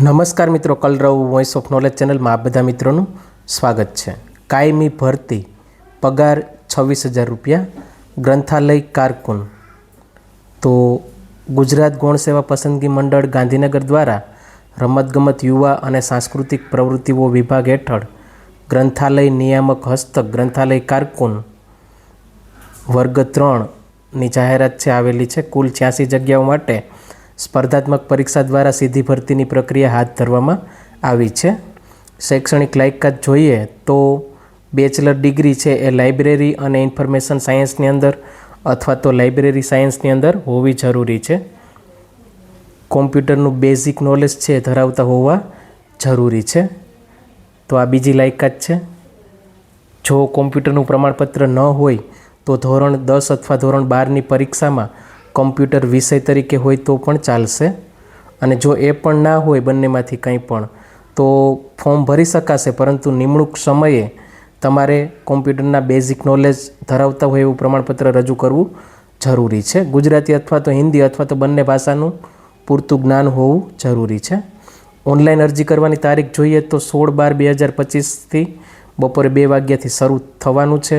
નમસ્કાર મિત્રો, કલરવ voice of knowledge ચેનલમાં આપ બધા મિત્રોનું સ્વાગત છે। કાયમી ભરતી, પગાર 26,000 રૂપિયા, ગ્રંથાલય કારકુન। તો ગુજરાત ગૌણ સેવા પસંદગી મંડળ ગાંધીનગર દ્વારા રમતગમત, યુવા અને સાંસ્કૃતિક પ્રવૃત્તિઓ વિભાગ હેઠળ ગ્રંથાલય નિયામક હસ્તક ગ્રંથાલય કારકુન વર્ગ 3ની જાહેરાત છે આવેલી છે। કુલ 86 જગ્યાઓ માટે સ્પર્ધાત્મક પરીક્ષા દ્વારા સીધી ભરતીની પ્રક્રિયા હાથ ધરવામાં આવી છે। શૈક્ષણિક લાયકાત જોઈએ તો બેચલર ડિગ્રી છે એ લાઇબ્રેરી અને ઇન્ફોર્મેશન સાયન્સની અંદર અથવા તો લાઇબ્રેરી સાયન્સની અંદર હોવી જરૂરી છે। કોમ્પ્યુટરનું બેઝિક નોલેજ છે ધરાવતા હોવા જરૂરી છે। તો આ બીજી લાયકાત છે। જો કોમ્પ્યુટરનું પ્રમાણપત્ર ન હોય તો ધોરણ 10 અથવા ધોરણ 12ની પરીક્ષામાં કોમ્પ્યુટર વિષય તરીકે હોય તો પણ ચાલશે। અને જો એ પણ ના હોય બંનેમાંથી કંઈ પણ તો ફોર્મ ભરી શકાશે, પરંતુ નિમણૂક સમયે તમારે કોમ્પ્યુટરના બેઝિક નોલેજ ધરાવતા હોય એવું પ્રમાણપત્ર રજૂ કરવું જરૂરી છે। ગુજરાતી અથવા તો હિન્દી અથવા તો બંને ભાષાનું પૂરતું જ્ઞાન હોવું જરૂરી છે। ઓનલાઈન અરજી કરવાની તારીખ જોઈએ તો 16/12/2025થી બપોરે 2 વાગ્યાથી શરૂ થવાનું છે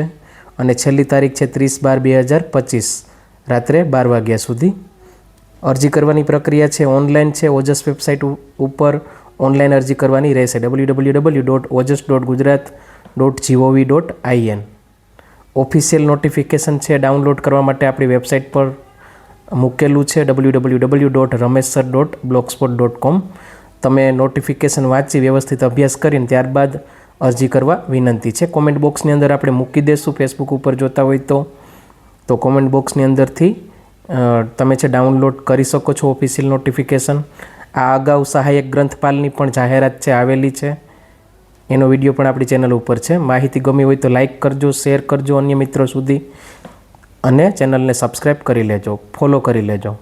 અને છેલ્લી તારીખ છે 30/12/2025 રાત્રે 12 વાગ્યા સુધી। અરજી કરવાની પ્રક્રિયા છે ઓનલાઈન છે। ઓજસ વેબસાઇટ ઉપર ઓનલાઈન અરજી કરવાની રહેશે www.ojs.gujarat.gov.in। ઓફિશિયલ નોટિફિકેશન છે ડાઉનલોડ કરવા માટે આપણી વેબસાઇટ પર મૂકેલું છે www.rameshsir.blogspot.com। તમે નોટિફિકેશન વાંચી વ્યવસ્થિત અભ્યાસ કરીને ત્યારબાદ અરજી કરવા વિનંતી છે। કોમેન્ટ બોક્સની અંદર આપણે મૂકી દઈશું, ફેસબુક ઉપર જોતા હોય તો કોમેન્ટ બોક્સની અંદરથી તમે છે ડાઉનલોડ કરી શકો છો ઓફિશિયલ નોટિફિકેશન। આ અગાઉ સહાયક ગ્રંથપાલની પણ જાહેરાત છે આવેલી છે, એનો વિડીયો પણ આપણી ચેનલ ઉપર છે। માહિતી ગમી હોય તો લાઇક કરજો, શેર કરજો અન્ય મિત્રો સુધી અને ચેનલને સબસ્ક્રાઈબ કરી લેજો, ફોલો કરી લેજો।